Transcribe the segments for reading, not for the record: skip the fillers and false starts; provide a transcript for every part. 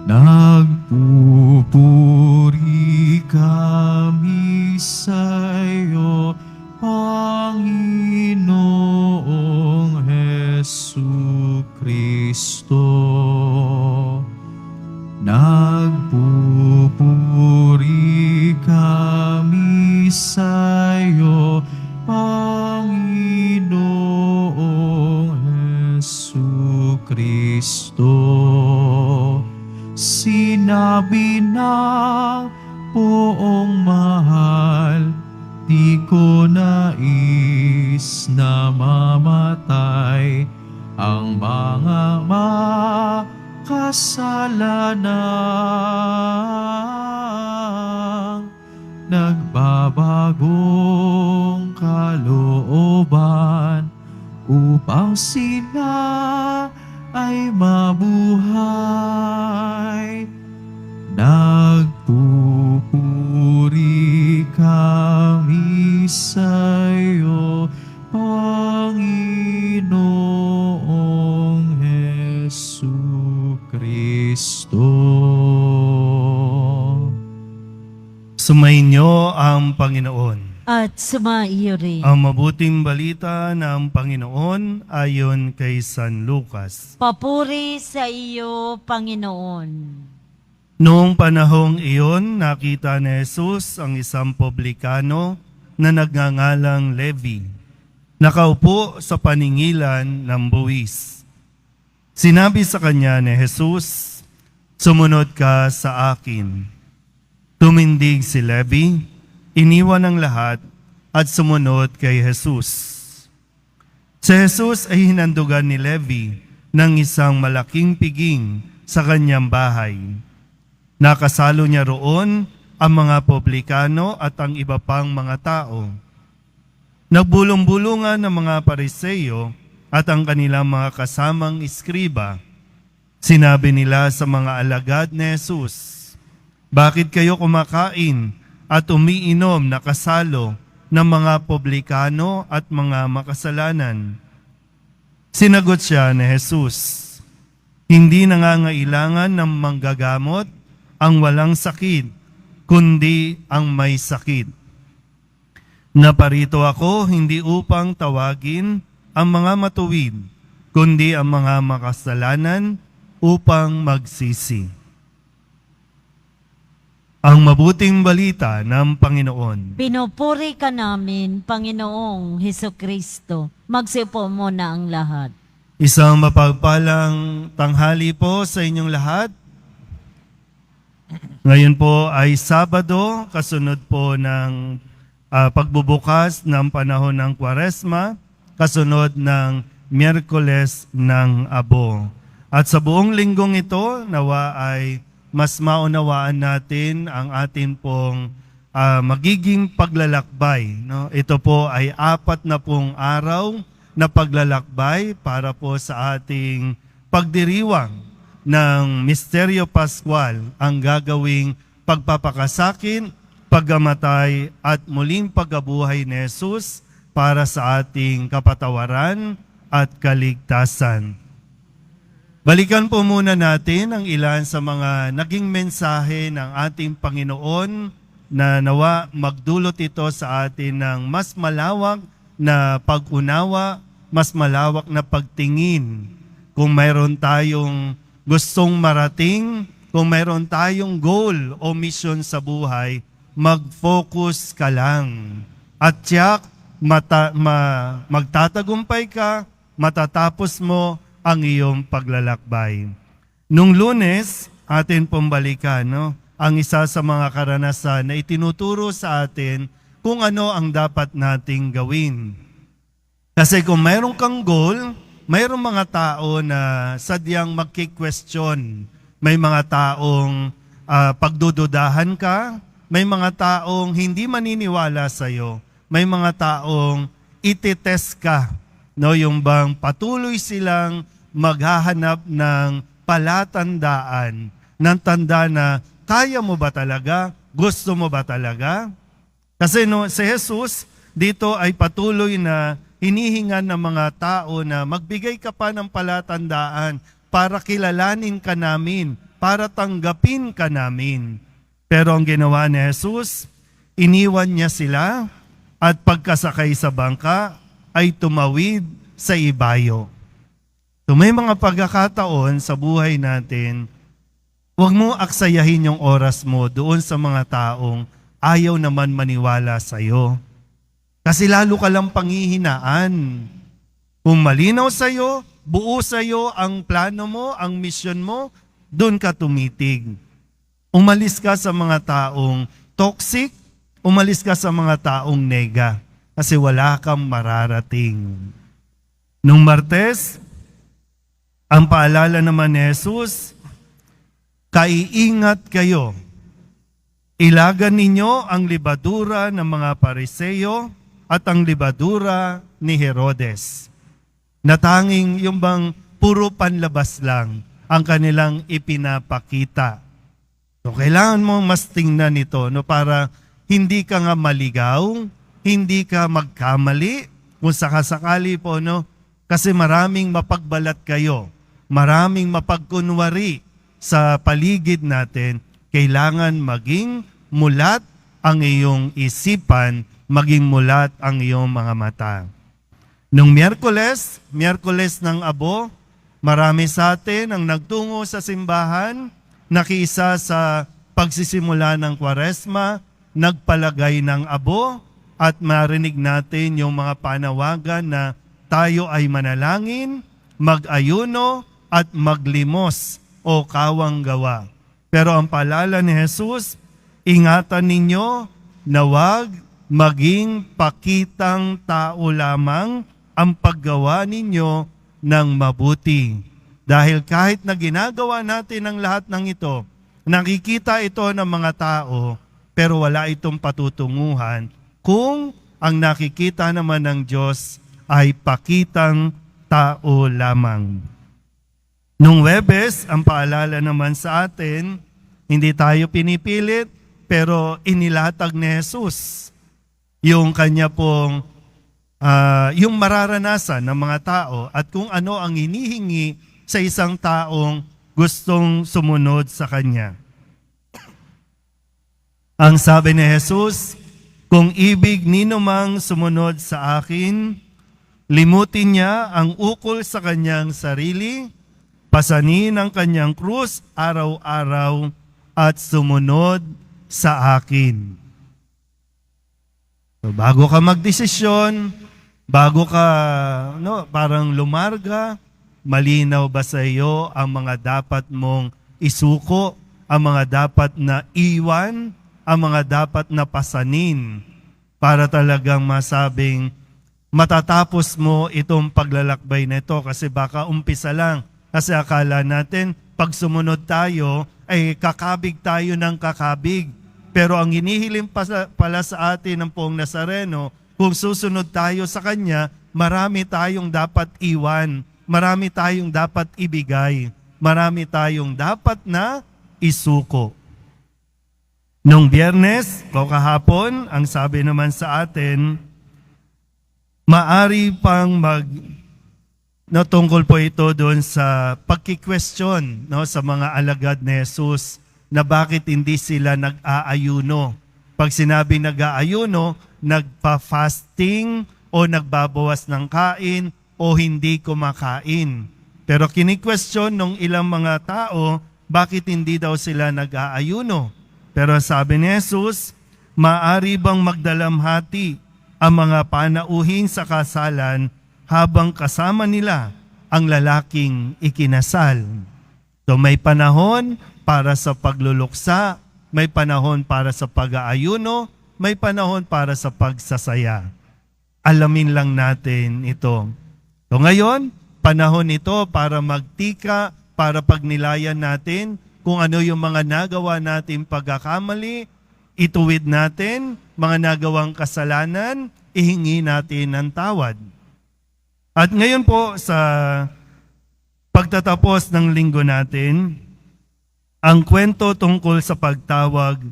Nagpupuri kami sa'yo, Panginoong Hesukristo. Nagpupuri kami sa'yo, Panginoong Hesukristo. Sinabi ng poong mahal, di ko nais na mamatay ang mga makasalanan. Nagbabagong kalooban upang sila ay mabuhay. Nagpupuri kami sa'yo, Panginoong Hesukristo. Sumainyo ang Panginoon. At sumaiyo rin. Ang mabuting balita ng Panginoon ayon kay San Lucas. Papuri sa iyo, Panginoon. Noong panahong iyon, nakita ni Jesus ang isang publikano na nagngangalang Levi, nakaupo sa paningilan ng buwis. Sinabi sa kanya ni Jesus, "Sumunod ka sa akin." Tumindig si Levi, iniwan ang lahat at sumunod kay Jesus. Si Jesus ay hinandugan ni Levi ng isang malaking piging sa kanyang bahay. Nakasalo niya roon ang mga publikano at ang iba pang mga tao. Nagbulong-bulungan ang mga Pariseo at ang kanilang mga kasamang iskriba. Sinabi nila sa mga alagad ni Jesus, "Bakit kayo kumakain at umiinom na kasalo ng mga publikano at mga makasalanan?" Sinagot siya ni Jesus, "Hindi nangangailangan ng manggagamot ang walang sakit, kundi ang may sakit. Naparito ako hindi upang tawagin ang mga matuwid, kundi ang mga makasalanan upang magsisi." Ang mabuting balita ng Panginoon. Pinupuri ka namin, Panginoong Hesukristo. Magsipo mo na ang lahat. Isang mapagpalang tanghali po sa inyong lahat. Ngayon po ay Sabado, kasunod po ng pagbubukas ng panahon ng Kwaresma, kasunod ng Miyerkules ng Abo. At sa buong linggong ito, nawa ay mas maunawaan natin ang atin pong magiging paglalakbay. No? Ito po ay 40 araw na paglalakbay para po sa ating pagdiriwang ng Misteryo Pascual, ang gagawing pagpapakasakin, paggamatay at muling pagkabuhay ni Jesus para sa ating kapatawaran at kaligtasan. Balikan po muna natin ang ilan sa mga naging mensahe ng ating Panginoon na nawa magdulot ito sa atin ng mas malawak na pag-unawa, mas malawak na pagtingin. Kung mayroon tayong gustong marating, kung mayroon tayong goal o mission sa buhay, mag-focus ka lang. At tiyak, magtatagumpay ka, matatapos mo ang iyong paglalakbay. Nung Lunes, atin pong balikan, ang isa sa mga karanasan na itinuturo sa atin kung ano ang dapat nating gawin. Kasi kung mayroon kang goal, mayroong mga tao na sadyang magki-question. May mga taong pagdududahan ka, may mga taong hindi maniniwala sa iyo, may mga taong ititest ka. No, yung bang patuloy silang maghahanap ng palatandaan, ng tanda na kaya mo ba talaga, gusto mo ba talaga? Kasi si Jesus dito ay patuloy na hinihingan ng mga tao na magbigay ka pa ng palatandaan para kilalanin ka namin para tanggapin ka namin. Pero ang ginawa ni Jesus, iniwan niya sila at pagkasakay sa bangka ay tumawid sa ibayo. So may mga pagkakataon sa buhay natin, huwag mo aksayahin yung oras mo doon sa mga taong ayaw naman maniwala sa iyo. Kasi lalo ka lang panghihinaan. Kung malinaw sa iyo, buo sa iyo ang plano mo, ang misyon mo, doon ka tumitig. Umalis ka sa mga taong toxic, umalis ka sa mga taong nega, kasi wala kang mararating. Nung Martes, ang paalala naman ni Jesus, kaiingat kayo. Ilagan ninyo ang libadura ng mga Pariseo at ang libadura ni Herodes. Natanging yung bang puro panlabas lang ang kanilang ipinapakita. So kailangan mo mas tingnan ito para hindi ka nga maligaw, hindi ka magkamali kung sakasakali po kasi maraming mapagbalat kayo, maraming mapagkunwari sa paligid natin. Kailangan maging mulat ang iyong isipan, maging mulat ang iyong mga mata. Nung Miyerkules ng Abo, marami sa atin ang nagtungo sa simbahan, nakiisa sa pagsisimula ng Kwaresma, nagpalagay ng abo at marinig natin yung mga panawagan na tayo ay manalangin, mag-ayuno at maglimos o kawang gawa. Pero ang paalala ni Jesus, ingatan ninyo na huwag maging pakitang tao lamang ang paggawa ninyo ng mabuti. Dahil kahit na ginagawa natin ang lahat ng ito, nakikita ito ng mga tao, pero wala itong patutunguhan kung ang nakikita naman ng Diyos ay pakitang tao lamang. Nung Huwebes, ang paalala naman sa atin, hindi tayo pinipilit, pero inilatag ni Jesus yung kanya pong yung mararanasan ng mga tao at kung ano ang hinihingi sa isang taong gustong sumunod sa Kanya. Ang sabi ni Jesus, kung ibig ninumang sumunod sa akin, limutin niya ang ukol sa kanyang sarili, pasanin ang kanyang krus araw-araw at sumunod sa akin. So, bago ka magdesisyon, bago ka parang lumarga, malinaw ba sa iyo ang mga dapat mong isuko, ang mga dapat na iwan, ang mga dapat na pasanin para talagang masabing matatapos mo itong paglalakbay na ito kasi baka umpisa lang. Kasi akala natin pag sumunod tayo ay kakabig tayo ng kakabig. Pero ang hinihiling pala sa atin ng Poong Nazareno, kung susunod tayo sa Kanya, marami tayong dapat iwan. Marami tayong dapat ibigay. Marami tayong dapat na isuko. Nung Biyernes, kahapon, ang sabi naman sa atin, maari pang tungkol po ito doon sa pagki-question sa mga alagad ni Jesus na bakit hindi sila nag-aayuno. Pag sinabi nag-aayuno, nagpa-fasting o nagbabawas ng kain, o hindi kumakain. Pero kini-question nung ilang mga tao, bakit hindi daw sila nag-aayuno? Pero sabi ni Jesus, maari bang magdalamhati ang mga panauhin sa kasalan habang kasama nila ang lalaking ikinasal? So may panahon para sa pagluluksa, may panahon para sa pag-aayuno, may panahon para sa pagsasaya. Alamin lang natin ito. So ngayon, panahon ito para magtika, para pagnilayan natin kung ano yung mga nagawa natin pagkakamali, ituwid natin, mga nagawang kasalanan, ihingi natin ng tawad. At ngayon po sa pagtatapos ng linggo natin, ang kwento tungkol sa pagtawag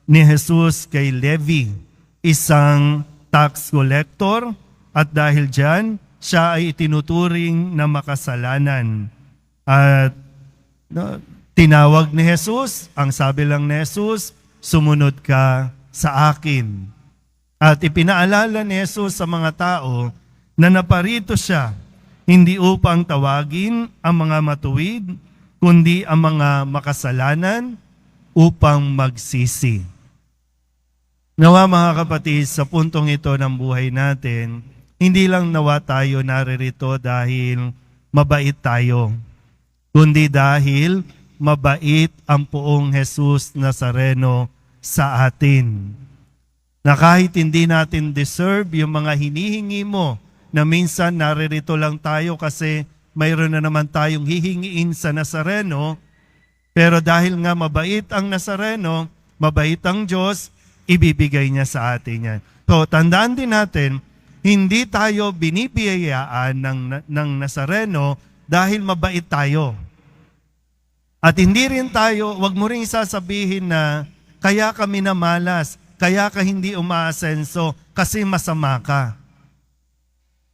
ni Jesus kay Levi, isang tax collector, at dahil dyan, siya ay itinuturing na makasalanan. At Tinawag ni Jesus, ang sabi lang ni Jesus, sumunod ka sa akin. At ipinaalala ni Jesus sa mga tao na naparito siya, hindi upang tawagin ang mga matuwid, kundi ang mga makasalanan upang magsisi. Nawa mga kapatid, sa puntong ito ng buhay natin, hindi lang nawa tayo naririto dahil mabait tayo, kundi dahil mabait ang poong Jesus Nazareno sa atin. Na kahit hindi natin deserve yung mga hinihingi mo, na minsan naririto lang tayo kasi mayroon na naman tayong hihingiin sa Nazareno, pero dahil nga mabait ang Nazareno, mabait ang Diyos, ibibigay niya sa atin yan. So, tandaan din natin, hindi tayo binibiyayaan ng Nazareno dahil mabait tayo. At hindi rin tayo, wag mo rin sasabihin na kaya kami na malas, kaya ka hindi umaasenso kasi masama ka.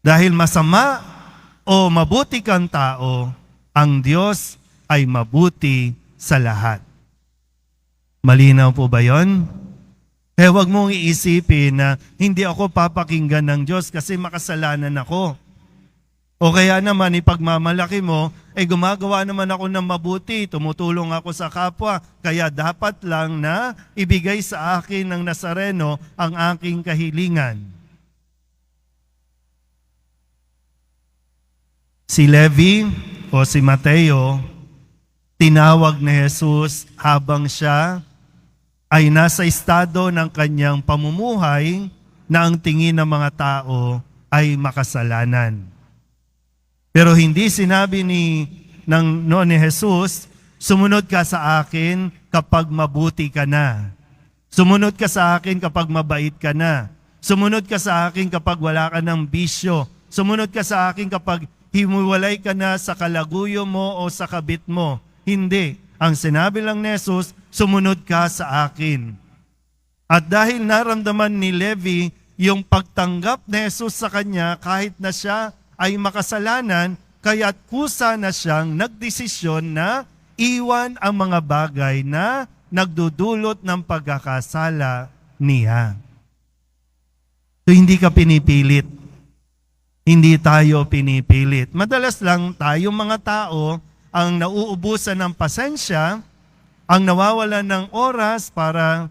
Dahil masama o mabuti kang tao, ang Diyos ay mabuti sa lahat. Malinaw po ba yon? Kaya wag mong iisipin na hindi ako papakinggan ng Diyos kasi makasalanan ako. O kaya naman ipagmamalaki mo, gumagawa naman ako ng mabuti, tumutulong ako sa kapwa, kaya dapat lang na ibigay sa akin ng Nazareno ang aking kahilingan. Si Levi o si Mateo, tinawag ni Jesus habang siya ay nasa estado ng kanyang pamumuhay na ang tingin ng mga tao ay makasalanan. Pero hindi sinabi ni Jesus, sumunod ka sa akin kapag mabuti ka na. Sumunod ka sa akin kapag mabait ka na. Sumunod ka sa akin kapag wala ka ng bisyo. Sumunod ka sa akin kapag himuwalay ka na sa kalaguyo mo o sa kabit mo. Hindi. Ang sinabi lang ni Jesus, sumunod ka sa akin. At dahil naramdaman ni Levi yung pagtanggap ni Jesus sa kanya kahit na siya ay makasalanan, kaya't kusa na siyang nagdesisyon na iwan ang mga bagay na nagdudulot ng pagkakasala niya. So hindi ka pinipilit. Hindi tayo pinipilit. Madalas lang tayong mga tao ang nauubusan ng pasensya, ang nawawalan ng oras para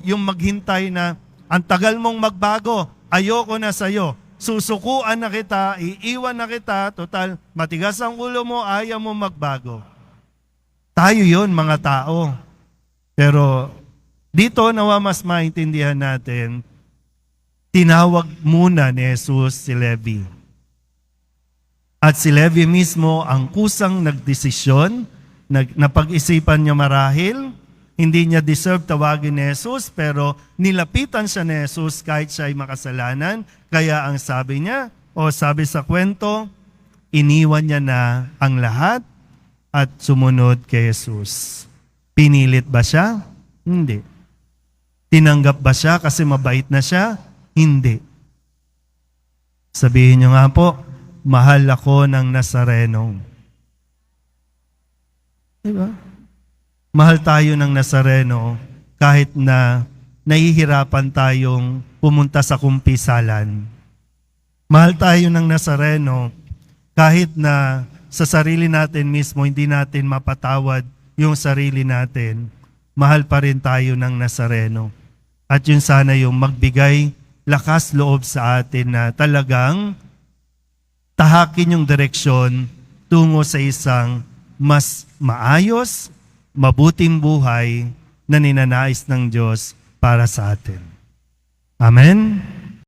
yung maghintay na ang tagal mong magbago, ayoko na sa'yo. Susukuan na kita, iiwan na kita, total, matigas ang ulo mo, ayaw mo magbago. Tayo yon mga tao. Pero dito nawa mas maintindihan natin, tinawag muna ni Jesus si Levi. At si Levi mismo ang kusang nagdesisyon, napag-isipan niya marahil, hindi niya deserve tawagin ni Jesus, pero nilapitan siya ni Jesus kahit siya ay makasalanan. Kaya ang sabi niya, sabi sa kwento, iniwan niya na ang lahat at sumunod kay Jesus. Pinilit ba siya? Hindi. Tinanggap ba siya kasi mabait na siya? Hindi. Sabihin niyo nga po, mahal ako ng Nazareno. Diba? Mahal tayo ng Nazareno kahit na nahihirapan tayong pumunta sa kumpisalan. Mahal tayo ng Nazareno kahit na sa sarili natin mismo hindi natin mapatawad yung sarili natin. Mahal pa rin tayo ng Nazareno. At yun sana yung magbigay lakas loob sa atin na talagang tahakin yung direksyon tungo sa isang mas maayos, mabuting buhay na ninanais ng Diyos para sa atin. Amen?